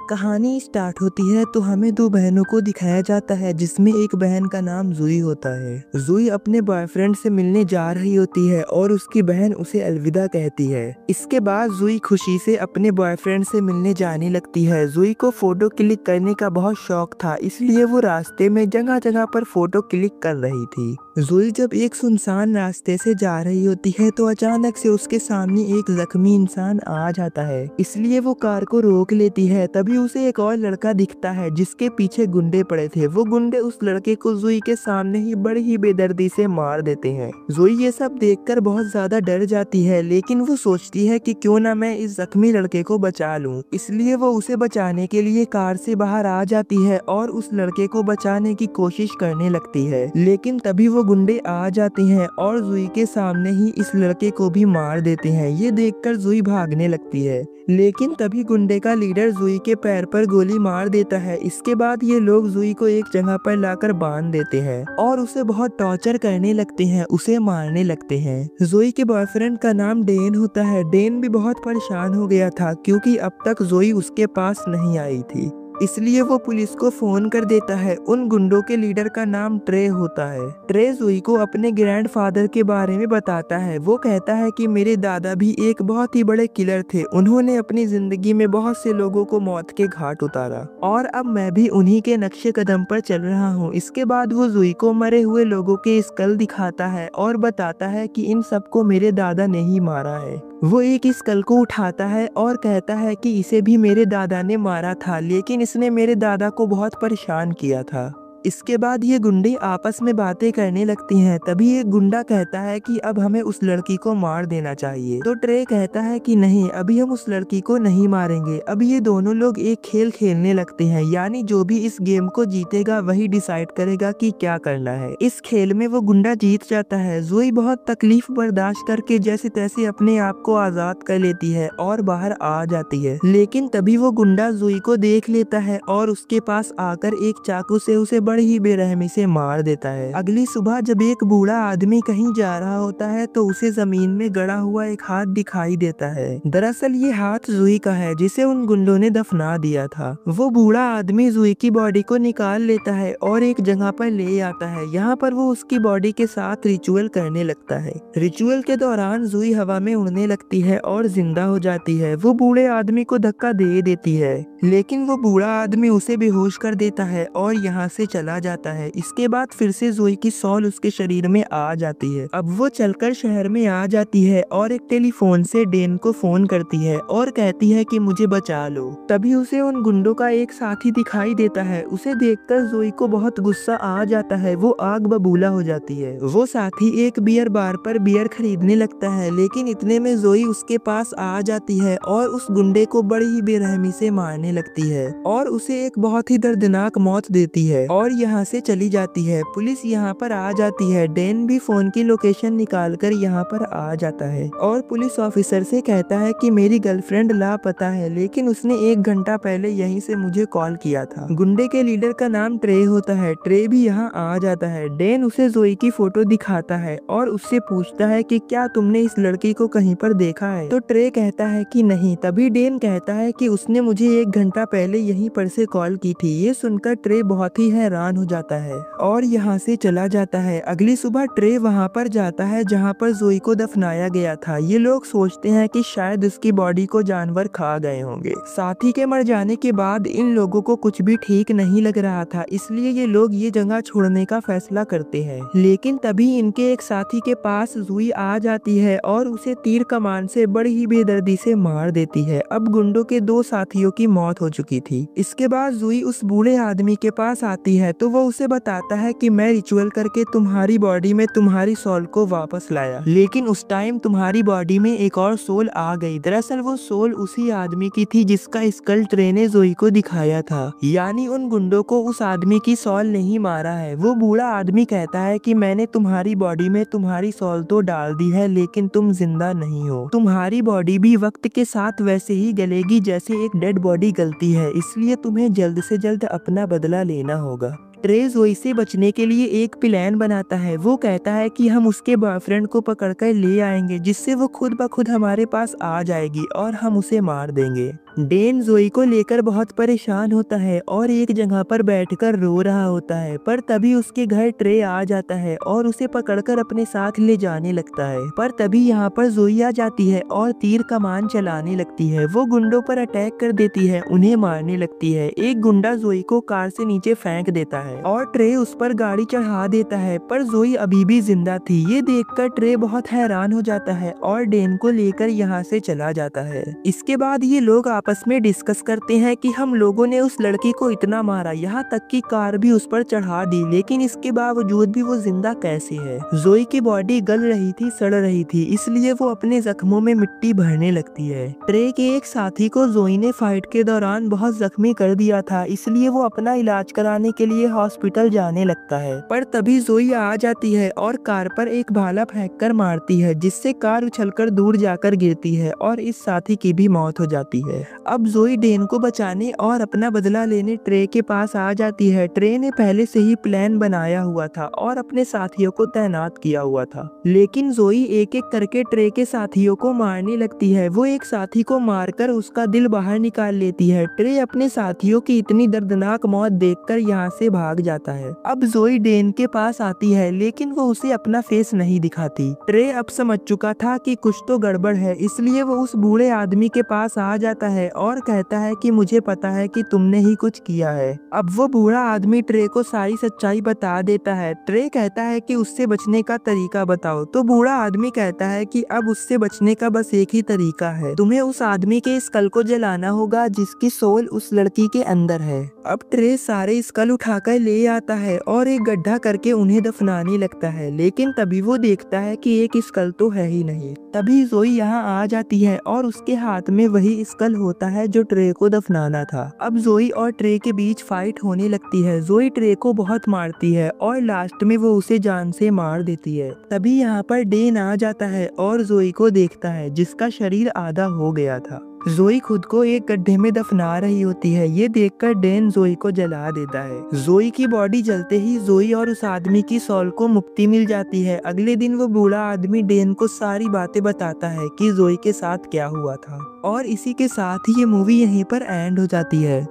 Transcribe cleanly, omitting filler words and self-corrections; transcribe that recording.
कहानी स्टार्ट होती है तो हमें दो बहनों को दिखाया जाता है जिसमें एक बहन का नाम जुई होता है। जुई अपने बॉयफ्रेंड से मिलने जा रही होती है और उसकी बहन उसे अलविदा कहती है। इसके बाद जुई खुशी से अपने बॉयफ्रेंड से मिलने जाने लगती है। जुई को फोटो क्लिक करने का बहुत शौक था, इसलिए वो रास्ते में जगह जगह पर फोटो क्लिक कर रही थी। जुई जब एक सुनसान रास्ते से जा रही होती है तो अचानक से उसके सामने एक जख्मी इंसान आ जाता है, इसलिए वो कार को रोक लेती है। तभी उसे एक और लड़का दिखता है जिसके पीछे गुंडे पड़े थे। वो गुंडे उस लड़के को जुई के सामने ही बड़ी ही बेदर्दी से मार देते हैं। जुई ये सब देखकर बहुत ज्यादा डर जाती है, लेकिन वो सोचती है कि क्यों ना मैं इस जख्मी लड़के को बचा लूं। इसलिए वो उसे बचाने के लिए कार से बाहर आ जाती है और उस लड़के को बचाने की कोशिश करने लगती है, लेकिन तभी वो गुंडे आ जाते हैं और जुई के सामने ही इस लड़के को भी मार देते हैं। ये देखकर जुई भागने लगती है, लेकिन तभी गुंडे का लीडर जुई के पैर पर गोली मार देता है। इसके बाद ये लोग जुई को एक जगह पर लाकर बांध देते हैं और उसे बहुत टॉर्चर करने लगते हैं, उसे मारने लगते हैं। जुई के बॉयफ्रेंड का नाम डेन होता है। डेन भी बहुत परेशान हो गया था क्योंकि अब तक जुई उसके पास नहीं आई थी, इसलिए वो पुलिस को फोन कर देता है। उन गुंडों के लीडर का नाम ट्रे होता है। ट्रे जुई को अपने ग्रैंडफादर के बारे में बताता है। वो कहता है कि मेरे दादा भी एक बहुत ही बड़े किलर थे, उन्होंने अपनी जिंदगी में बहुत से लोगों को मौत के घाट उतारा और अब मैं भी उन्हीं के नक्शे कदम पर चल रहा हूँ। इसके बाद वो जुई को मरे हुए लोगों के स्कल दिखाता है और बताता है कि इन सबको मेरे दादा ने ही मारा है। वो एक स्कल को उठाता है और कहता है कि इसे भी मेरे दादा ने मारा था, लेकिन इसने मेरे दादा को बहुत परेशान किया था। इसके बाद ये गुंडे आपस में बातें करने लगती हैं। तभी एक गुंडा कहता है कि अब हमें उस लड़की को मार देना चाहिए। तो ट्रे कहता है कि नहीं, अभी हम उस लड़की को नहीं मारेंगे। अब ये दोनों लोग एक खेल खेलने लगते हैं, यानी जो भी इस गेम को जीतेगा वही डिसाइड करेगा कि क्या करना है। इस खेल में वो गुंडा जीत जाता है। जुई बहुत तकलीफ बर्दाश्त करके जैसे तैसे अपने आप को आजाद कर लेती है और बाहर आ जाती है, लेकिन तभी वो गुंडा जुई को देख लेता है और उसके पास आकर एक चाकू से उसे बड़ी ही बेरहमी से मार देता है। अगली सुबह जब एक बूढ़ा आदमी कहीं जा रहा होता है तो उसे जमीन में गड़ा हुआ एक हाथ दिखाई देता है। दरअसल ये हाथ जुई का है जिसे उन गुंडों ने दफना दिया था। वो बूढ़ा आदमी जुई की बॉडी को निकाल लेता है और एक जगह पर ले आता है। यहाँ पर वो उसकी बॉडी के साथ रिचुअल करने लगता है। रिचुअल के दौरान जुई हवा में उड़ने लगती है और जिंदा हो जाती है। वो बूढ़े आदमी को धक्का दे देती है, लेकिन वो बूढ़ा आदमी उसे बेहोश कर देता है और यहाँ से चला जाता है। इसके बाद फिर से जुई की सॉल उसके शरीर में आ जाती है। अब वो चलकर शहर में आ जाती है और एक टेलीफोन से डेन को फोन करती है और कहती है कि मुझे बचा लो। तभी उसे उन गुंडों का एक साथी दिखाई देता है। उसे देखकर जुई को बहुत गुस्सा आ जाता है। वो आग बबूला हो जाती है। वो साथी एक बियर बार पर बियर खरीदने लगता है, लेकिन इतने में जुई उसके पास आ जाती है और उस गुंडे को बड़ी ही बेरहमी से मारने लगती है और उसे एक बहुत ही दर्दनाक मौत देती है और यहाँ से चली जाती है। पुलिस यहाँ पर आ जाती है। डेन भी फोन की लोकेशन निकालकर यहाँ पर आ जाता है और पुलिस ऑफिसर से कहता है कि मेरी गर्लफ्रेंड लापता है, लेकिन उसने 1 घंटा पहले यहीं से मुझे कॉल किया था। गुंडे के लीडर का नाम ट्रे होता है। ट्रे भी यहाँ आ जाता है। डेन उसे जोई की फोटो दिखाता है और उससे पूछता है कि क्या तुमने इस लड़की को कहीं पर देखा है। तो ट्रे कहता है कि नहीं। तभी डेन कहता है कि उसने मुझे 1 घंटा पहले यहीं पर से कॉल की थी। ये सुनकर ट्रे बहुत ही हैरान हो जाता है और यहाँ से चला जाता है। अगली सुबह ट्रे वहाँ पर जाता है जहाँ पर जोई को दफनाया गया था। ये लोग सोचते हैं कि शायद उसकी बॉडी को जानवर खा गए होंगे। साथी के मर जाने के बाद इन लोगों को कुछ भी ठीक नहीं लग रहा था, इसलिए ये लोग ये जगह छोड़ने का फैसला करते हैं। लेकिन तभी इनके एक साथी के पास जुई आ जाती है और उसे तीर कमान से बड़ी ही बेदर्दी से मार देती है। अब गुंडों के 2 साथियों की मौत हो चुकी थी। इसके बाद जुई उस बूढ़े आदमी के पास आती है तो वो उसे बताता है कि मैं रिचुअल करके तुम्हारी बॉडी में तुम्हारी सोल को वापस लाया, लेकिन उस टाइम तुम्हारी बॉडी में एक और सोल आ गई। दरअसल वो सोल उसी आदमी की थी जिसका स्कल ट्रे ने जोई को दिखाया था, यानी उन गुंडों को उस आदमी की सोल नहीं मारा है। वो बूढ़ा आदमी कहता है कि मैंने तुम्हारी बॉडी में तुम्हारी सोल तो डाल दी है, लेकिन तुम जिंदा नहीं हो। तुम्हारी बॉडी भी वक्त के साथ वैसे ही गलेगी जैसे एक डेड बॉडी गलती है, इसलिए तुम्हें जल्द से जल्द अपना बदला लेना होगा। ट्रे जोई से बचने के लिए एक प्लान बनाता है। वो कहता है कि हम उसके बॉयफ्रेंड को पकड़कर ले आएंगे, जिससे वो खुद ब खुद हमारे पास आ जाएगी और हम उसे मार देंगे। डेन जोई को लेकर बहुत परेशान होता है और एक जगह पर बैठकर रो रहा होता है, पर तभी उसके घर ट्रे आ जाता है और उसे पकड़कर अपने साथ ले जाने लगता है। पर तभी यहाँ पर जोई आ जाती है और तीर कमान चलाने लगती है। वो गुंडों पर अटैक कर देती है, उन्हें मारने लगती है। एक गुंडा जोई को कार से नीचे फेंक देता है और ट्रे उस पर गाड़ी चढ़ा देता है, पर जोई अभी भी जिंदा थी। ये देखकर ट्रे बहुत हैरान हो जाता है और डेन को लेकर यहाँ से चला जाता है। इसके बाद ये लोग आपस में डिस्कस करते हैं कि हम लोगों ने उस लड़की को इतना मारा, यहाँ तक कि कार भी उस पर चढ़ा दी, लेकिन इसके बावजूद भी वो जिंदा कैसे है। जोई की बॉडी गल रही थी, सड़ रही थी, इसलिए वो अपने जख्मों में मिट्टी भरने लगती है। ट्रे के एक साथी को जोई ने फाइट के दौरान बहुत जख्मी कर दिया था, इसलिए वो अपना इलाज कराने के लिए हॉस्पिटल जाने लगता है। पर तभी जोई आ जाती है और कार पर एक भाला फेंक कर मारती है, जिससे कार उछलकर दूर जाकर गिरती है और इस साथी की भी मौत हो जाती है। अब जोई डेन को बचाने और अपना बदला लेने ट्रे के पास आ जाती है। ट्रे ने पहले से ही प्लान बनाया हुआ था और अपने साथियों को तैनात किया हुआ था, लेकिन जोई एक एक करके ट्रे के साथियों को मारने लगती है। वो एक साथी को मारकर उसका दिल बाहर निकाल लेती है। ट्रे अपने साथियों की इतनी दर्दनाक मौत देखकर यहाँ से भाग जाता है। अब जोई डेन के पास आती है, लेकिन वो उसे अपना फेस नहीं दिखाती। ट्रे अब समझ चुका था कि कुछ तो गड़बड़ है, इसलिए वो उस बूढ़े आदमी के पास आ जाता है और कहता है कि मुझे पता है कि तुमने ही कुछ किया है। अब वो बूढ़ा आदमी ट्रे को सारी सच्चाई बता देता है। ट्रे कहता है कि उससे बचने का तरीका बताओ, तो बूढ़ा आदमी कहता है कि अब उससे बचने का बस एक ही तरीका है, तुम्हें उस आदमी के स्कल को जलाना होगा जिसकी सोल उस लड़की के अंदर है। अब ट्रे सारे स्कल उठाकर ले आता है और एक गड्ढा करके उन्हें दफनाने लगता है, लेकिन तभी वो देखता है कि एक स्कल तो है ही नहीं। तभी जोई यहाँ आ जाती है और उसके हाथ में वही स्कल होता है जो ट्रे को दफनाना था। अब जोई और ट्रे के बीच फाइट होने लगती है। जोई ट्रे को बहुत मारती है और लास्ट में वो उसे जान से मार देती है। तभी यहाँ पर डेन आ जाता है और जोई को देखता है, जिसका शरीर आधा हो गया था। जोई खुद को एक गड्ढे में दफना रही होती है। ये देखकर डेन जोई को जला देता है। जोई की बॉडी जलते ही जोई और उस आदमी की सोल को मुक्ति मिल जाती है। अगले दिन वो बूढ़ा आदमी डेन को सारी बातें बताता है कि जोई के साथ क्या हुआ था। और इसी के साथ ही ये मूवी यहीं पर एंड हो जाती है।